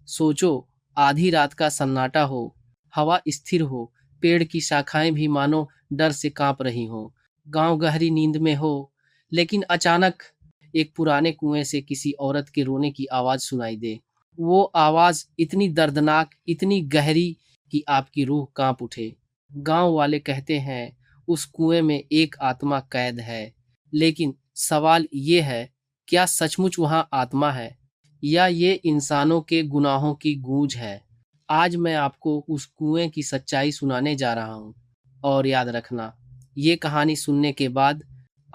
सोचो, आधी रात का सन्नाटा हो, हवा स्थिर हो, पेड़ की शाखाएं भी मानो डर से कांप रही हो, गांव गहरी नींद में हो, लेकिन अचानक एक पुराने कुएं से किसी औरत के रोने की आवाज सुनाई दे। वो आवाज इतनी दर्दनाक, इतनी गहरी कि आपकी रूह कांप उठे। गांव वाले कहते हैं उस कुएं में एक आत्मा कैद है, लेकिन सवाल ये है, क्या सचमुच वहां आत्मा है या ये इंसानों के गुनाहों की गूंज है? आज मैं आपको उस कुएं की सच्चाई सुनाने जा रहा हूं। और याद रखना, ये कहानी सुनने के बाद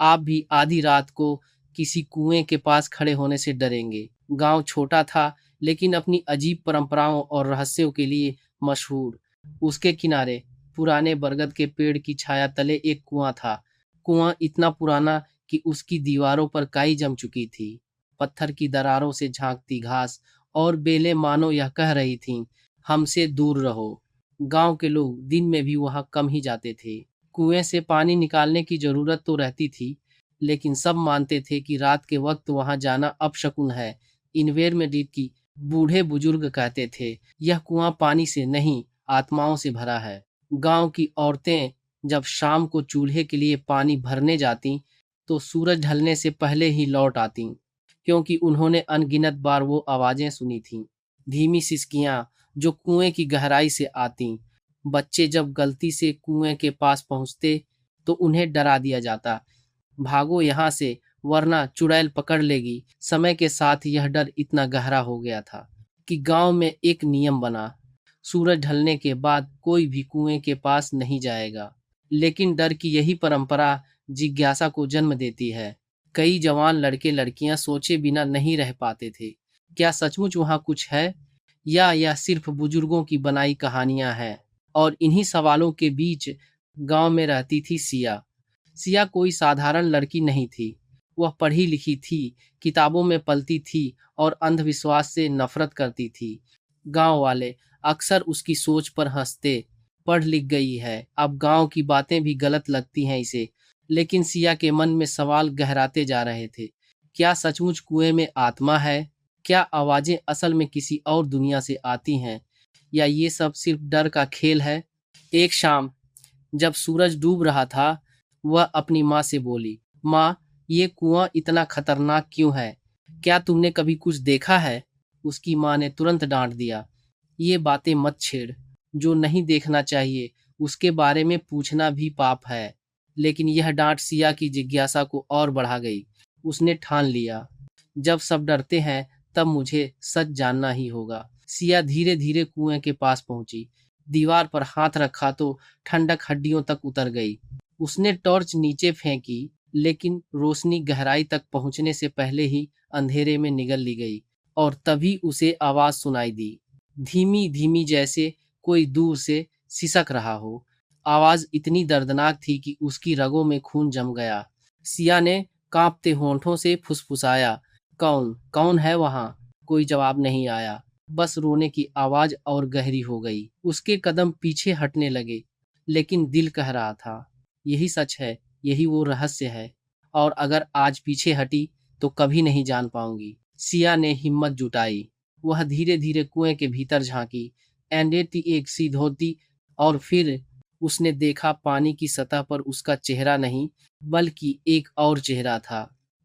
आप भी आधी रात को किसी कुएं के पास खड़े होने से डरेंगे। गांव छोटा था, लेकिन अपनी अजीब परंपराओं और रहस्यों के लिए मशहूर। उसके किनारे पुराने बरगद के पेड़ की छाया तले एक कुआं था। कुआं इतना पुराना कि उसकी दीवारों पर काई जम चुकी थी। पत्थर की दरारों से झांकती घास और बेलें मानो यह कह रही थीं, हमसे दूर रहो। गांव के लोग दिन में भी वहां कम ही जाते थे। कुएं से पानी निकालने की जरूरत तो रहती थी, लेकिन सब मानते थे कि रात के वक्त वहां जाना अपशकुन है। इनवेर में की बूढ़े बुजुर्ग कहते थे, यह कुआं पानी से नहीं, आत्माओं से भरा है। गांव की औरतें जब शाम को चूल्हे के लिए पानी भरने जाती, तो सूरज ढलने से पहले ही लौट आती, क्योंकि उन्होंने अनगिनत बार वो आवाजें सुनी थीं, धीमी सिसकियां जो कुएं की गहराई से आती। बच्चे जब गलती से कुएं के पास पहुंचते, तो उन्हें डरा दिया जाता, भागो यहाँ से, वरना चुड़ैल पकड़ लेगी। समय के साथ यह डर इतना गहरा हो गया था कि गांव में एक नियम बना, सूरज ढलने के बाद कोई भी कुएं के पास नहीं जाएगा। लेकिन डर की यही परंपरा जिज्ञासा को जन्म देती है। कई जवान लड़के लड़कियां सोचे बिना नहीं रह पाते थे, क्या सचमुच वहां कुछ है या यह सिर्फ बुजुर्गों की बनाई कहानियां हैं? और इन्हीं सवालों के बीच गांव में रहती थी सिया। सिया कोई साधारण लड़की नहीं थी। वह पढ़ी लिखी थी, किताबों में पलती थी और अंधविश्वास से नफरत करती थी। गांव वाले अक्सर उसकी सोच पर हंसते, पढ़ लिख गई है, अब गांव की बातें भी गलत लगती हैं इसे। लेकिन सिया के मन में सवाल गहराते जा रहे थे, क्या सचमुच कुएं में आत्मा है? क्या आवाजें असल में किसी और दुनिया से आती हैं, या ये सब सिर्फ डर का खेल है? एक शाम जब सूरज डूब रहा था, वह अपनी माँ से बोली, माँ, ये कुआं इतना खतरनाक क्यों है? क्या तुमने कभी कुछ देखा है? उसकी माँ ने तुरंत डांट दिया, ये बातें मत छेड़, जो नहीं देखना चाहिए उसके बारे में पूछना भी पाप है। लेकिन यह डांट सिया की जिज्ञासा को और बढ़ा गई। उसने ठान लिया, जब सब डरते हैं तब मुझे सच जानना ही होगा। सिया धीरे धीरे कुएं के पास पहुंची। दीवार पर हाथ रखा तो ठंडक हड्डियों तक उतर गई। उसने टॉर्च नीचे फेंकी, लेकिन रोशनी गहराई तक पहुंचने से पहले ही अंधेरे में निगल ली गई। और तभी उसे आवाज सुनाई दी, धीमी धीमी, जैसे कोई दूर से सिसक रहा हो। आवाज इतनी दर्दनाक थी कि उसकी रगों में खून जम गया। सिया ने कांपते होंठों से फुसफुसाया, कौन कौन है वहां? कोई जवाब नहीं आया, बस रोने की आवाज और गहरी हो गई। उसके कदम पीछे हटने लगे, लेकिन दिल कह रहा था, यही सच है, यही वो रहस्य है, और अगर आज पीछे हटी तो कभी नहीं जान पाऊंगी। सिया ने हिम्मत जुटाई। वह धीरे धीरे कुएं के भीतर झांकी, एंडेटी एक सी धोती, और फिर उसने देखा पानी की सतह पर उसका चेहरा नहीं, बल्कि एक और चेहरा था,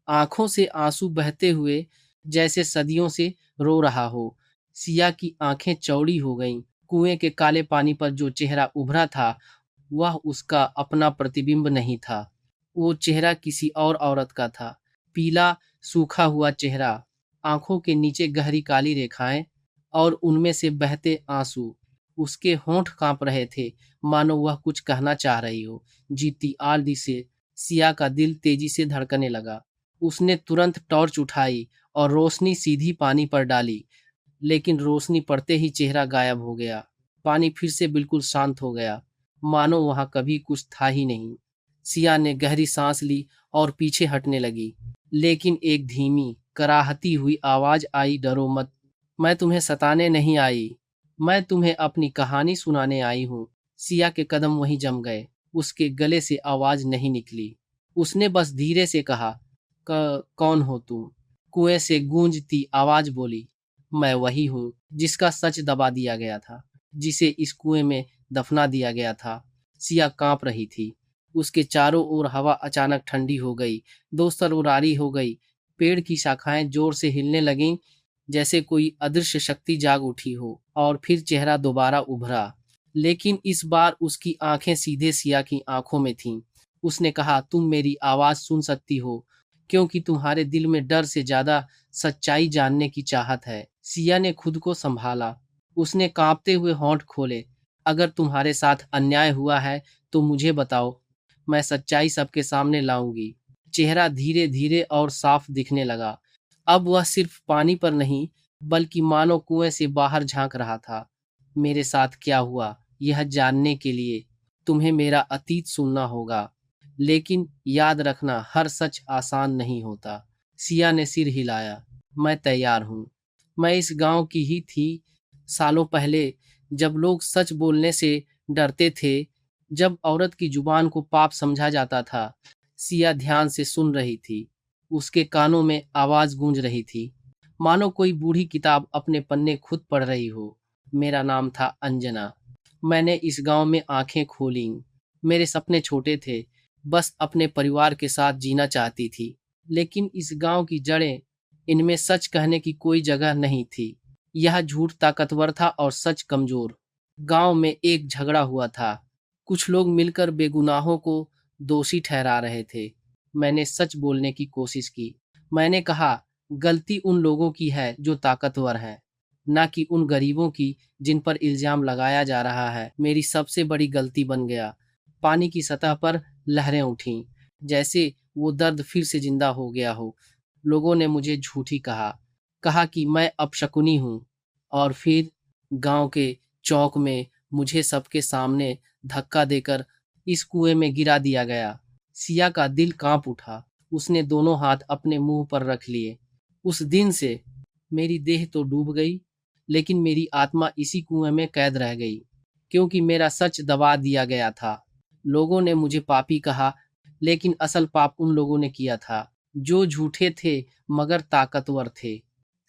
आंखों से आंसू बहते हुए, जैसे सदियों से रो रहा हो। सिया की आंखें चौड़ी हो गईं। कुएं के काले पानी पर जो चेहरा उभरा था, वह उसका अपना प्रतिबिंब नहीं था। वो चेहरा किसी और औरत का था, पीला, सूखा हुआ चेहरा, आंखों के नीचे गहरी काली रेखाएं और उनमें से बहते आंसू। उसके होंठ कांप रहे थे, मानो वह कुछ कहना चाह रही हो। जीती आरदी से सिया का दिल तेजी से धड़कने लगा। उसने तुरंत टॉर्च उठाई और रोशनी सीधी पानी पर डाली, लेकिन रोशनी पड़ते ही चेहरा गायब हो गया। पानी फिर से बिल्कुल शांत हो गया, मानो वहां कभी कुछ था ही नहीं। सिया ने गहरी सांस ली और पीछे हटने लगी, लेकिन एक धीमी, कराहती हुई आवाज आई, डरो मत, मैं तुम्हें सताने नहीं आई, मैं तुम्हें अपनी कहानी सुनाने आई हूँ। सिया के कदम वहीं जम गए। उसके गले से आवाज नहीं निकली। उसने बस धीरे से कहा, कौन हो तुम?" कुएं से गूंजती आवाज बोली, मैं वही हूँ जिसका सच दबा दिया गया था, जिसे इस कुएं में दफना दिया गया था। सिया कांप रही थी। उसके चारों ओर हवा अचानक ठंडी हो गई, दो सरउरारी हो गई। पेड़ की शाखाएं जोर से हिलने लगीं, जैसे कोई अदृश्य शक्ति जाग उठी हो। और फिर चेहरा दोबारा उभरा, लेकिन इस बार उसकी आंखें सीधे सिया की आंखों में थीं। उसने कहा, तुम मेरी आवाज सुन सकती हो, क्योंकि तुम्हारे दिल में डर से ज्यादा सच्चाई जानने की चाहत है। सिया ने खुद को संभाला। उसने कांपते हुए होंठ खोले। अगर तुम्हारे साथ अन्याय हुआ है तो मुझे बताओ, मैं सच्चाई सबके सामने लाऊंगी। चेहरा धीरे धीरे और साफ दिखने लगा। अब वह सिर्फ पानी पर नहीं, बल्कि मानो कुएं से बाहर झांक रहा था। मेरे साथ क्या हुआ यह जानने के लिए तुम्हें मेरा अतीत सुनना होगा, लेकिन याद रखना, हर सच आसान नहीं होता। सिया ने सिर हिलाया। मैं तैयार हूँ। मैं इस गांव की ही थी, सालों पहले, जब लोग सच बोलने से डरते थे, जब औरत की जुबान को पाप समझा जाता था। सिया ध्यान से सुन रही थी। उसके कानों में आवाज गूंज रही थी, मानो कोई बूढ़ी किताब अपने पन्ने खुद पढ़ रही हो। मेरा नाम था अंजना। मैंने इस गांव में आंखें खोलीं। मेरे सपने छोटे थे, बस अपने परिवार के साथ जीना चाहती थी। लेकिन इस गांव की जड़ें, इनमें सच कहने की कोई जगह नहीं थी। यह झूठ ताकतवर था और सच कमजोर। गांव में एक झगड़ा हुआ था। कुछ लोग मिलकर बेगुनाहों को दोषी ठहरा रहे थे। मैंने सच बोलने की कोशिश की। मैंने कहा, गलती उन लोगों की है जो ताकतवर हैं, ना कि उन गरीबों की जिन पर इल्जाम लगाया जा रहा है। मेरी सबसे बड़ी गलती बन गया। पानी की सतह पर लहरें उठीं, जैसे वो दर्द फिर से जिंदा हो गया हो। लोगों ने मुझे झूठी कहा, कहा कि मैं अपशकुनी हूँ। और फिर गांव के चौक में मुझे सबके सामने धक्का देकर इस कुएं में गिरा दिया गया। सिया का दिल कांप उठा। उसने दोनों हाथ अपने मुंह पर रख लिए। उस दिन से मेरी देह तो डूब गई, लेकिन मेरी आत्मा इसी कुएं में कैद रह गई, क्योंकि मेरा सच दबा दिया गया था। लोगों ने मुझे पापी कहा, लेकिन असल पाप उन लोगों ने किया था जो झूठे थे मगर ताकतवर थे।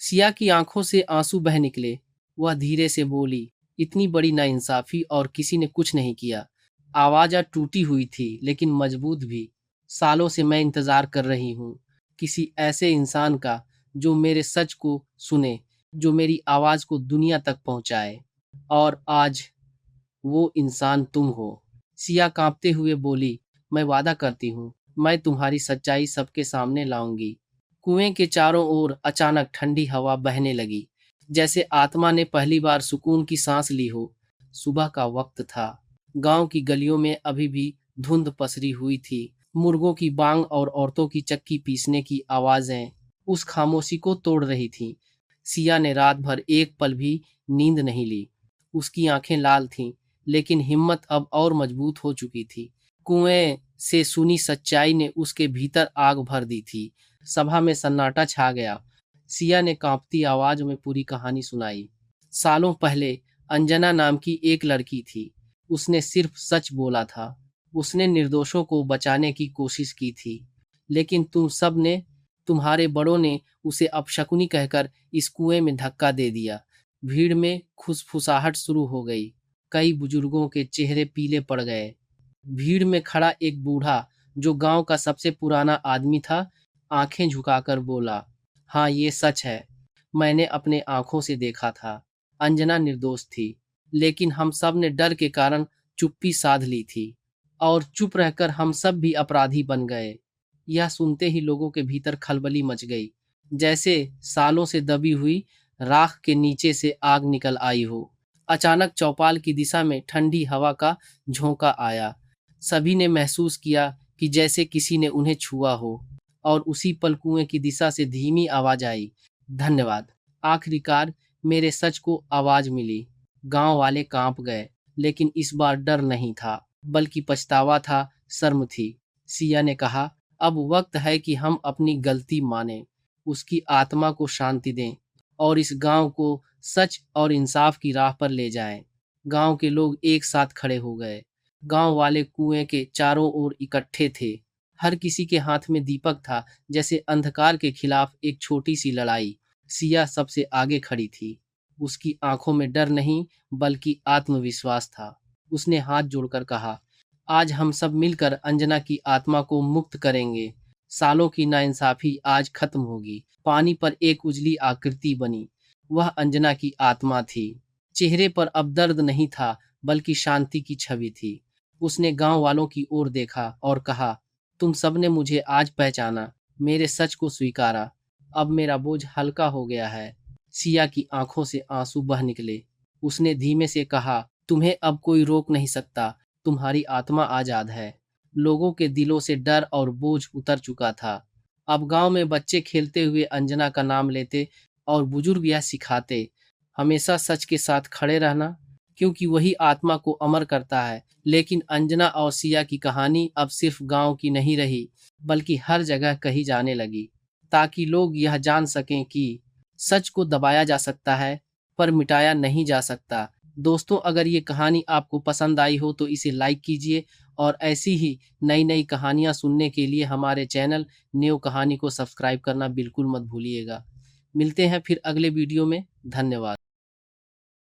सिया की आंखों से आंसू बह निकले। वह धीरे से बोली, इतनी बड़ी नाइंसाफी और किसी ने कुछ नहीं किया। आवाज आज टूटी हुई थी, लेकिन मजबूत भी। सालों से मैं इंतजार कर रही हूँ, किसी ऐसे इंसान का जो मेरे सच को सुने, जो मेरी आवाज को दुनिया तक पहुंचाए। और आज वो इंसान तुम हो। सिया कांपते हुए बोली, मैं वादा करती हूँ, मैं तुम्हारी सच्चाई सबके सामने लाऊंगी। कुएं के चारों ओर अचानक ठंडी हवा बहने लगी, जैसे आत्मा ने पहली बार सुकून की सांस ली हो। सुबह का वक्त था। गांव की गलियों में अभी भी धुंध पसरी हुई थी। मुर्गों की बांग और औरतों की चक्की पीसने की आवाजें उस खामोशी को तोड़ रही थीं। सिया ने रात भर एक पल भी नींद नहीं ली। उसकी आंखें लाल थीं, लेकिन हिम्मत अब और मजबूत हो चुकी थी। कुएं से सुनी सच्चाई ने उसके भीतर आग भर दी थी। सभा में सन्नाटा छा गया। सिया ने कांपती आवाज में पूरी कहानी सुनाई। सालों पहले अंजना नाम की एक लड़की थी। उसने सिर्फ सच बोला था। उसने निर्दोषों को बचाने की कोशिश की थी, लेकिन तुम सब ने, तुम्हारे बड़ों ने उसे अपशकुनी कहकर इस कुएं में धक्का दे दिया। भीड़ में खुसफुसाहट शुरू हो गई। कई बुजुर्गों के चेहरे पीले पड़ गए। भीड़ में खड़ा एक बूढ़ा, जो गांव का सबसे पुराना आदमी था, आंखें झुकाकर बोला, हाँ ये सच है। मैंने अपने आंखों से देखा था। अंजना निर्दोष थी, लेकिन हम सब ने डर के कारण चुप्पी साध ली थी, और चुप रहकर हम सब भी अपराधी बन गए। यह सुनते ही लोगों के भीतर खलबली मच गई, जैसे सालों से दबी हुई राख के नीचे से आग निकल आई हो। अचानक चौपाल की दिशा में ठंडी हवा का झोंका आया। सभी ने महसूस किया कि जैसे किसी ने उन्हें छुआ हो, और उसी पल कुएं की दिशा से धीमी आवाज आई, धन्यवाद। आखिरकार मेरे सच को आवाज मिली। गांव वाले कांप गए, लेकिन इस बार डर नहीं था, बल्कि पछतावा था, शर्म थी। सिया ने कहा, अब वक्त है कि हम अपनी गलती माने, उसकी आत्मा को शांति दें, और इस गांव को सच और इंसाफ की राह पर ले जाएं। गांव के लोग एक साथ खड़े हो गए। गांव वाले कुएं के चारों ओर इकट्ठे थे। हर किसी के हाथ में दीपक था, जैसे अंधकार के खिलाफ एक छोटी सी लड़ाई। सिया सबसे आगे खड़ी थी। उसकी आंखों में डर नहीं बल्कि आत्मविश्वास था। उसने हाथ जोड़कर कहा, आज हम सब मिलकर अंजना की आत्मा को मुक्त करेंगे। सालों की नाइंसाफी आज खत्म होगी। पानी पर एक उजली आकृति बनी। वह अंजना की आत्मा थी। चेहरे पर अब दर्द नहीं था बल्कि शांति की छवि थी। उसने गांव वालों की ओर देखा और कहा, तुम सबने मुझे आज पहचाना, मेरे सच को स्वीकारा। अब मेरा बोझ हल्का हो गया है। सिया की आंखों से आंसू बह निकले। उसने धीमे से कहा, तुम्हें अब कोई रोक नहीं सकता। तुम्हारी आत्मा आजाद है। लोगों के दिलों से डर और बोझ उतर चुका था। अब गांव में बच्चे खेलते हुए अंजना का नाम लेते और बुजुर्ग यह सिखाते, हमेशा सच के साथ खड़े रहना, क्योंकि वही आत्मा को अमर करता है। लेकिन अंजना और सिया की कहानी अब सिर्फ गांव की नहीं रही बल्कि हर जगह कही जाने लगी, ताकि लोग यह जान सकें कि सच को दबाया जा सकता है पर मिटाया नहीं जा सकता। दोस्तों, अगर ये कहानी आपको पसंद आई हो तो इसे लाइक कीजिए और ऐसी ही नई नई कहानियाँ सुनने के लिए हमारे चैनल न्यू कहानी को सब्सक्राइब करना बिल्कुल मत भूलिएगा। मिलते हैं फिर अगले वीडियो में। धन्यवाद।